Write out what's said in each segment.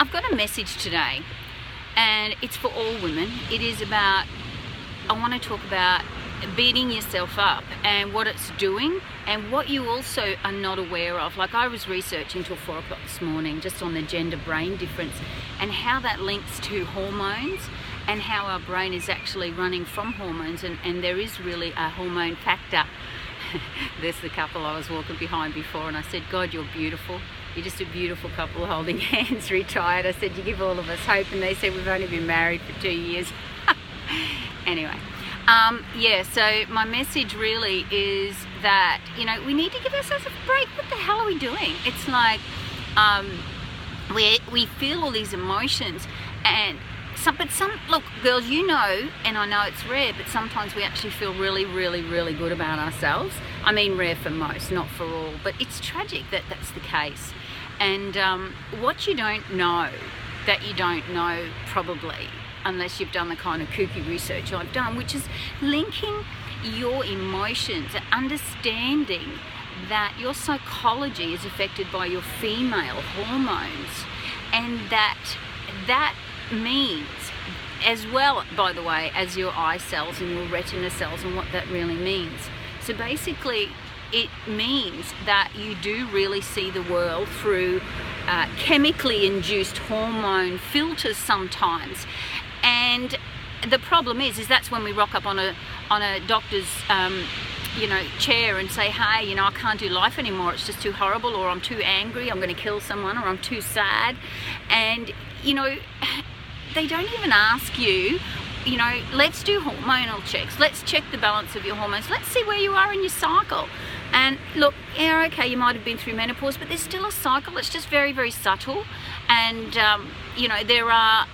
I've got a message today, and it's for all women. It is about, I want to talk about beating yourself up and what it's doing and what you also are not aware of. Like, I was researching till 4 o'clock this morning just on the gender brain difference and how that links to hormones and how our brain is actually running from hormones, and there is really a hormone factor. There's the couple I was walking behind before, and I said, God, you're beautiful. You're just a beautiful couple holding hands, retired. I said, you give all of us hope, and they said, we've only been married for 2 years. Anyway, yeah, so my message really is that, you know, we need to give ourselves a break. What the hell are we doing? It's like we feel all these emotions, and look, girls, you know, and I know it's rare, but sometimes we actually feel really, really, really good about ourselves. I mean, rare for most, not for all, but it's tragic that that's the case. And what you don't know, that you don't know probably, unless you've done the kind of kooky research I've done, which is linking your emotions and understanding that your psychology is affected by your female hormones, and that means, as well, by the way, as your eye cells and your retina cells, and what that really means. So basically, it means that you do really see the world through chemically induced hormone filters sometimes. And the problem is that's when we rock up on a doctor's chair and say, hey, I can't do life anymore, it's just too horrible, or I'm too angry, I'm going to kill someone, or I'm too sad. And they don't even ask you, let's do hormonal checks, let's check the balance of your hormones, let's see where you are in your cycle. And look, yeah, okay, you might have been through menopause, but there's still a cycle. It's just very, very subtle. And there are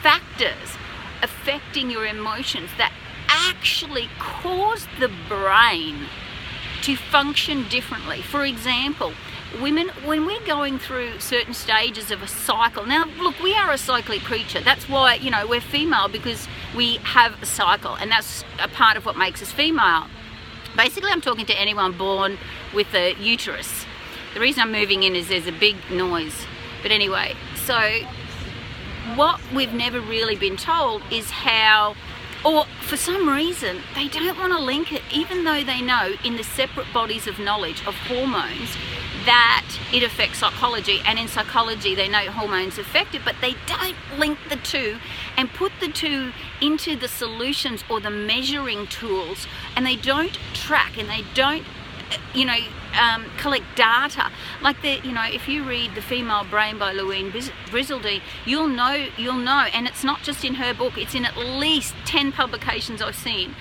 factors affecting your emotions that actually cause the brain to function differently. For example, women, when we're going through certain stages of a cycle, now look, we are a cyclic creature. That's why, we're female, because we have a cycle, and that's a part of what makes us female. Basically, I'm talking to anyone born with a uterus. The reason I'm moving in is there's a big noise. But anyway, so what we've never really been told is how, or for some reason, they don't want to link it, even though they know in the separate bodies of knowledge of hormones that it affects psychology, and in psychology they know hormones affect it, but they don't link the two and put the two into the solutions or the measuring tools, and they don't track, and they don't collect data. Like if you read The Female Brain by Louise Brizaldi, you'll know, and it's not just in her book, it's in at least 10 publications I've seen,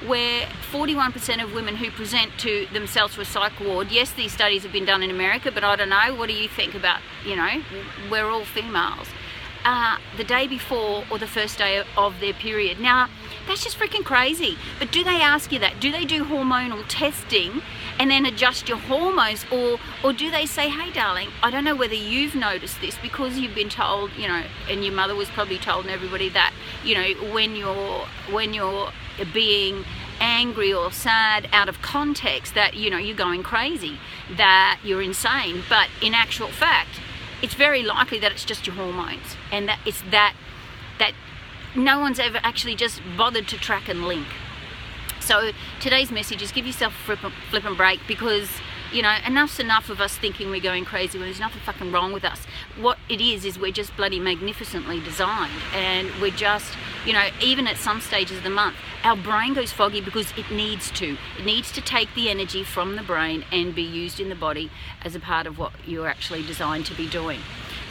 where 41% of women who present to themselves to a psych ward, yes, these studies have been done in America, but I don't know, what do you think about, we're all females, the day before or the first day of their period. Now, that's just freaking crazy. But do they ask you that? Do they do hormonal testing and then adjust your hormones, or do they say, hey darling, I don't know whether you've noticed this, because you've been told, and your mother was probably told, and everybody, that when you're being angry or sad out of context, that you're going crazy, that you're insane. But in actual fact, it's very likely that it's just your hormones, and that it's that no one's ever actually just bothered to track and link. So today's message is, give yourself a flip and break, because enough's enough of us thinking we're going crazy when there's nothing fucking wrong with us. What it is we're just bloody magnificently designed, and we're just, even at some stages of the month, our brain goes foggy because it needs to. It needs to take the energy from the brain and be used in the body as a part of what you're actually designed to be doing.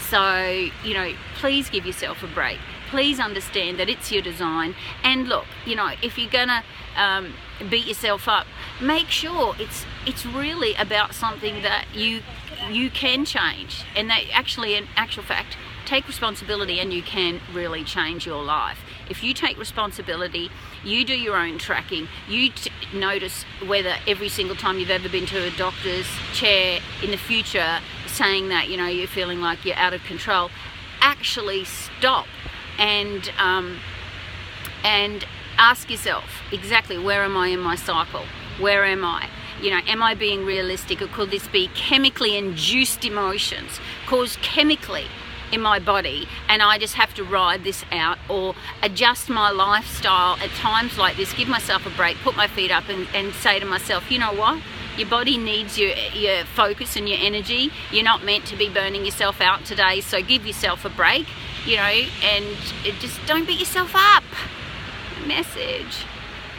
So, please give yourself a break. Please understand that it's your design. And look, if you're gonna beat yourself up, make sure it's really about something that you can change, and that actually, in actual fact, take responsibility, and you can really change your life. If you take responsibility, you do your own tracking, you notice whether every single time you've ever been to a doctor's chair in the future saying that you're feeling like you're out of control, actually stop and ask yourself, exactly, where am I in my cycle? Where am I? Am I being realistic, or could this be chemically induced emotions caused chemically in my body, and I just have to ride this out or adjust my lifestyle at times like this, give myself a break, put my feet up and say to myself, you know what? Your body needs your focus and your energy. You're not meant to be burning yourself out today, so give yourself a break, you know, and just don't beat yourself up. Message.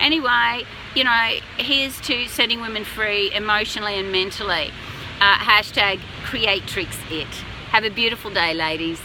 Anyway, you know, here's to setting women free emotionally and mentally. Hashtag creatrix it. Have a beautiful day, ladies.